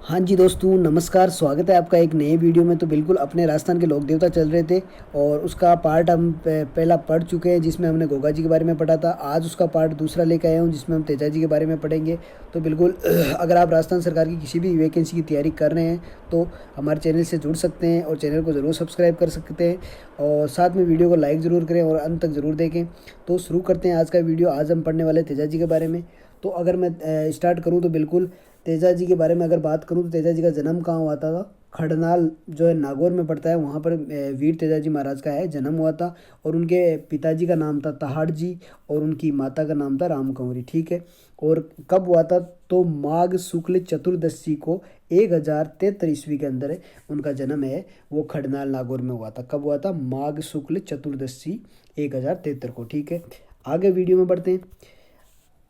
हाँ जी दोस्तों, नमस्कार। स्वागत है आपका एक नए वीडियो में। तो बिल्कुल अपने राजस्थान के लोक देवता चल रहे थे और उसका पार्ट हम पहला पढ़ चुके हैं, जिसमें हमने गोगा जी के बारे में पढ़ा था। आज उसका पार्ट दूसरा लेकर आया हूँ, जिसमें हम तेजा जी के बारे में पढ़ेंगे। तो बिल्कुल अगर आप राजस्थान सरकार की किसी भी वैकेंसी की तैयारी कर रहे हैं तो हमारे चैनल से जुड़ सकते हैं और चैनल को ज़रूर सब्सक्राइब कर सकते हैं और साथ में वीडियो को लाइक ज़रूर करें और अंत तक ज़रूर देखें। तो शुरू करते हैं आज का वीडियो। आज हम पढ़ने वाले तेजा जी के बारे में। तो अगर मैं स्टार्ट करूँ तो बिल्कुल तेजा जी के बारे में अगर बात करूँ तो तेजा जी का जन्म कहाँ हुआ था? खड़नाल जो है नागौर में पड़ता है, वहाँ पर वीर तेजा जी महाराज का है जन्म हुआ था। और उनके पिताजी का नाम था तहाड़ जी और उनकी माता का नाम था राम कंवरी। ठीक है। और कब हुआ था? तो माघ शुक्ल चतुर्दशी को 1073 ईस्वी के अंदर उनका जन्म है, वो खड़नाल नागौर में हुआ था। कब हुआ था? माघ शुक्ल चतुर्दशी 1073 को। ठीक है। आगे वीडियो में बढ़ते हैं।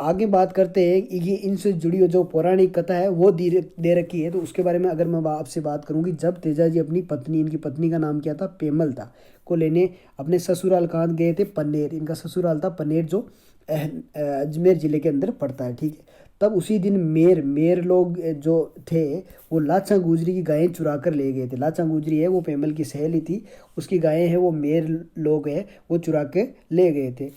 आगे बात करते हैं ये इनसे जुड़ी हुई जो पौराणिक कथा है वो दे रखी है। तो उसके बारे में अगर मैं आपसे बात करूँ कि जब तेजा जी अपनी पत्नी, इनकी पत्नी का नाम क्या था? पेमल था, को लेने अपने ससुराल कहाँ गए थे? पन्नेर। इनका ससुराल था पन्नेर, जो अजमेर ज़िले के अंदर पड़ता है। ठीक है। तब उसी दिन मेर मेर लोग जो थे वो लाचा गुजरी की गायें चुरा कर ले गए थे। लाचा गुजरी है वो पेमल की सहेली थी, उसकी गायें हैं वो मेर लोग हैं वो चुरा के ले गए थे।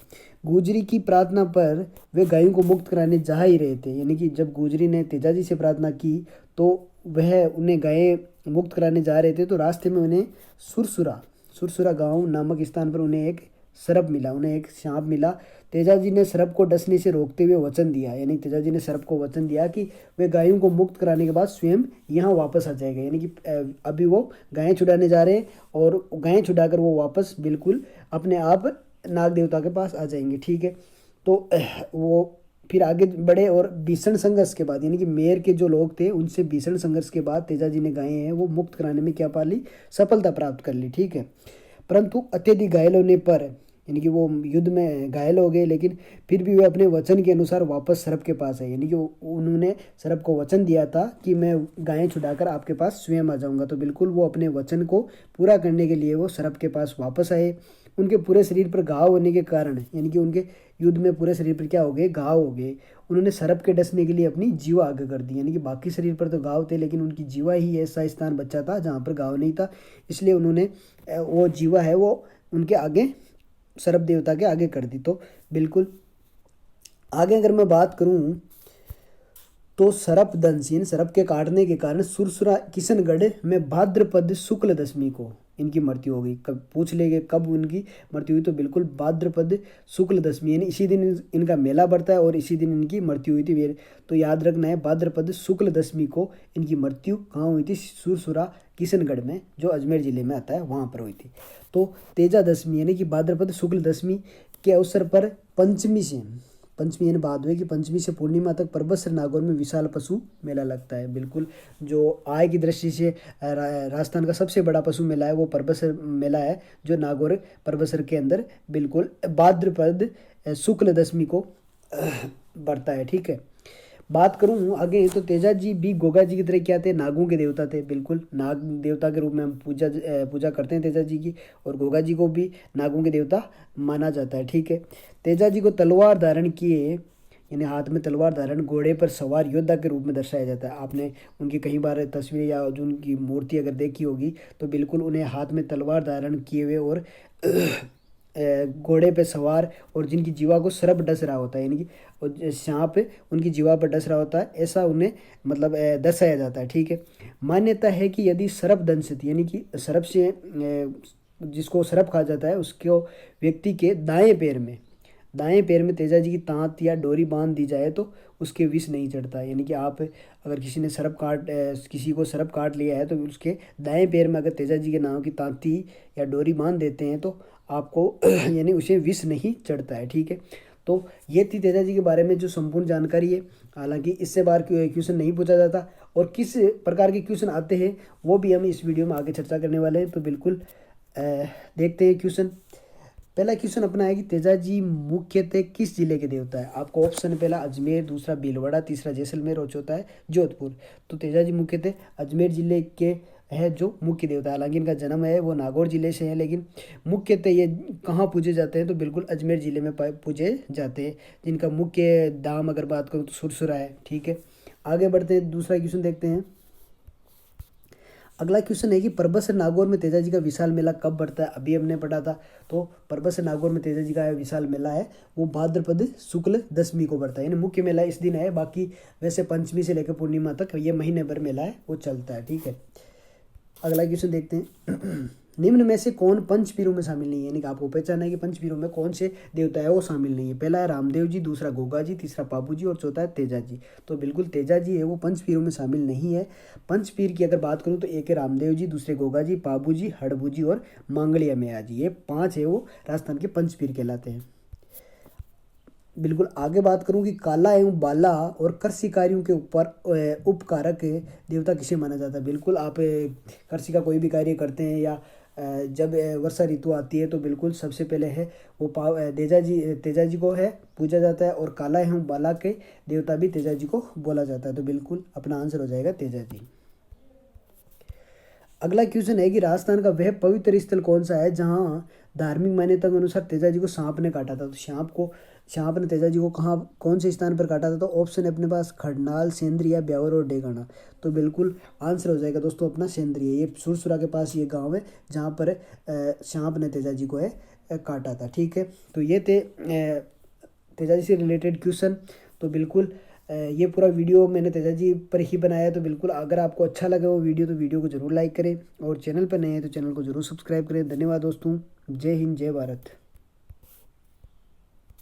गुजरी की प्रार्थना पर वे गायों को मुक्त कराने जा ही रहे थे। यानी कि जब गुजरी ने तेजाजी से प्रार्थना की तो वह उन्हें गायें मुक्त कराने जा रहे थे, तो रास्ते में उन्हें सुरसुरा सुरसुरा गांव नामक स्थान पर उन्हें एक सर्प मिला, उन्हें एक सांप मिला। तेजाजी ने सर्प को डसने से रोकते हुए वचन दिया, यानी तेजाजी ने सर्प को वचन दिया कि वे गायों को मुक्त कराने के बाद स्वयं यहाँ वापस आ जाएगा। यानी कि अभी वो गायें छुड़ाने जा रहे हैं और गायें छुड़ाकर वो वापस बिल्कुल अपने आप नाग देवता के पास आ जाएंगे। ठीक है। तो वो फिर आगे बढ़े और भीषण संघर्ष के बाद, यानी कि मेयर के जो लोग थे उनसे भीषण संघर्ष के बाद तेजाजी ने गायें हैं वो मुक्त कराने में क्या पा ली? सफलता प्राप्त कर ली। ठीक है। परंतु अत्यधिक घायल होने पर, यानी कि वो युद्ध में घायल हो गए, लेकिन फिर भी वे अपने वचन के अनुसार वापस सरप के पास आए। यानी कि उन्होंने सरप को वचन दिया था कि मैं गायें छुड़ाकर आपके पास स्वयं आ जाऊंगा। तो बिल्कुल वो अपने वचन को पूरा करने के लिए वो सरप के पास वापस आए। उनके पूरे शरीर पर घाव होने के कारण, यानी कि उनके युद्ध में पूरे शरीर पर क्या हो गए? घाव हो गए। उन्होंने सरप के डसने के लिए अपनी जीवा आगे कर दी। यानी कि बाकी शरीर पर तो घाव थे, लेकिन उनकी जीवा ही ऐसा स्थान बचा था जहाँ पर घाव नहीं था, इसलिए उन्होंने वो जीवा है वो उनके आगे, सरप देवता के आगे कर दी। तो बिल्कुल आगे अगर मैं बात करूं तो सरप दंश, यानी सरप के काटने के कारण सुरसुरा किशनगढ़ में भाद्रपद शुक्ल दशमी को इनकी मृत्यु हो गई। कब पूछ लेंगे कब उनकी मृत्यु हुई? तो बिल्कुल भाद्रपद शुक्ल दशमी, यानी इसी दिन इनका मेला बढ़ता है और इसी दिन इनकी मृत्यु हुई थी। तो याद रखना है, भाद्रपद शुक्ल दशमी को इनकी मृत्यु कहाँ हुई थी? सुरसुरा किशनगढ़ में, जो अजमेर जिले में आता है, वहाँ पर हुई थी। तो तेजा दशमी यानी कि भाद्रपद शुक्ल दशमी के अवसर पर पंचमी यानी भादवे की पंचमी से पूर्णिमा तक परबतसर नागौर में विशाल पशु मेला लगता है। बिल्कुल जो आय की दृष्टि से राजस्थान का सबसे बड़ा पशु मेला है वो परबतसर मेला है, जो नागौर परबतसर के अंदर बिल्कुल भाद्रपद शुक्ल दशमी को बढ़ता है। ठीक है। बात करूं आगे तो तेजा जी भी गोगा जी की तरह क्या थे? नागों के देवता थे। बिल्कुल नाग देवता के रूप में हम पूजा करते हैं तेजा जी की, और गोगा जी को भी नागों के देवता माना जाता है। ठीक है। तेजा जी को तलवार धारण किए, यानी हाथ में तलवार धारण, घोड़े पर सवार योद्धा के रूप में दर्शाया जाता है। आपने उनकी कई बार तस्वीरें या जो उनकी मूर्ति अगर देखी होगी तो बिल्कुल उन्हें हाथ में तलवार धारण किए हुए और घोड़े पे सवार, और जिनकी जीवा को सर्प डस रहा होता है, यानी कि सांप उनकी जीवा पर डस रहा होता है, ऐसा उन्हें मतलब दर्शाया जाता है। ठीक है। मान्यता है कि यदि सर्प दंशित, यानी कि सर्प से जिसको सर्प खा जाता है उसको व्यक्ति के दाएं पैर में तेजा जी की तांत या डोरी बांध दी जाए तो उसके विष नहीं चढ़ता। यानी कि आप अगर किसी ने किसी को सर्प काट लिया है तो उसके दाएं पैर में अगर तेजा जी के नाम की तांती या डोरी बांध देते हैं तो आपको यानी उसे विष नहीं चढ़ता है। ठीक है। तो ये थी तेजा जी के बारे में जो संपूर्ण जानकारी है। हालांकि इससे बार क्वेश्चन नहीं पूछा जाता और किस प्रकार के क्वेश्चन आते हैं वो भी हम इस वीडियो में आगे चर्चा करने वाले हैं। तो बिल्कुल देखते हैं क्वेश्चन। पहला क्वेश्चन अपना है कि तेजा जी मुख्यतः किस जिले के देवता है? आपको ऑप्शन पहला अजमेर, दूसरा भीलवाड़ा, तीसरा जैसलमेर और चौथा है जोधपुर। तो तेजा जी मुख्यतः अजमेर जिले के है जो मुख्य देवता है। हालांकि इनका जन्म है वो नागौर जिले से है, लेकिन मुख्यतः ये कहाँ पूजे जाते हैं? तो बिल्कुल अजमेर जिले में पूजे जाते हैं। जिनका मुख्य धाम अगर बात करूँ तो सुरसुरा है। ठीक है। आगे बढ़ते हैं, दूसरा क्वेश्चन देखते हैं। अगला क्वेश्चन है कि परबत नागौर में तेजा जी का विशाल मेला कब बढ़ता है। अभी हमने पढ़ा था, तो परबत नागौर में तेजा जी का विशाल मेला है वो भाद्रपद शुक्ल दशमी को बढ़ता है, यानी मुख्य मेला इस दिन है। बाकी वैसे पंचमी से लेकर पूर्णिमा तक ये महीने भर मेला है वो चलता है, ठीक है। अगला क्वेश्चन देखते हैं निम्न में से कौन पंच पीरों में शामिल नहीं है, यानी कि आपको पहचानना है कि पंच पीरों में कौन से देवता है वो शामिल नहीं है। पहला है रामदेव जी, दूसरा गोगा जी, तीसरा पाबू जी और चौथा है तेजा जी। तो बिल्कुल तेजा जी है वो पंच पीरों में शामिल नहीं है। पंच पीर की अगर बात करूँ तो एक है रामदेव जी, दूसरे गोगा जी, पाबू जी, हड़बू जी और मांगलिया मैया जी, ये 5 है वो राजस्थान के पंच पीर कहलाते हैं। बिल्कुल आगे बात करूं कि काला एवं बाला और कृषि कार्यों के ऊपर उपकारक देवता किसे माना जाता है। बिल्कुल आप कृषि का कोई भी कार्य करते हैं या जब वर्षा ऋतु आती है तो बिल्कुल सबसे पहले है वो तेजा जी को है पूजा जाता है, और काला एवं बाला के देवता भी तेजा जी को बोला जाता है। तो बिल्कुल अपना आंसर हो जाएगा तेजा जी। अगला क्वेश्चन है कि राजस्थान का वह पवित्र स्थल कौन सा है जहाँ धार्मिक मान्यता के अनुसार तेजा जी को सांप ने काटा था। तो सांप ने तेजा जी को कहाँ कौन से स्थान पर काटा था। तो ऑप्शन है अपने पास खड़नाल, सेंद्रिया, ब्यावर और डेगाना। तो बिल्कुल आंसर हो जाएगा दोस्तों अपना सेंद्रिया। ये सुरसुरा के पास ये गांव है जहाँ पर सांप ने तेजा जी को काटा था, ठीक है। तो ये थे तेजा जी से रिलेटेड क्वेश्चन। तो बिल्कुल ये पूरा वीडियो मैंने तेजा जी पर ही बनाया है। तो बिल्कुल अगर आपको अच्छा लगा वो वीडियो तो वीडियो को ज़रूर लाइक करें, और चैनल पर नए हैं तो चैनल को ज़रूर सब्सक्राइब करें। धन्यवाद दोस्तों, जय हिंद, जय भारत।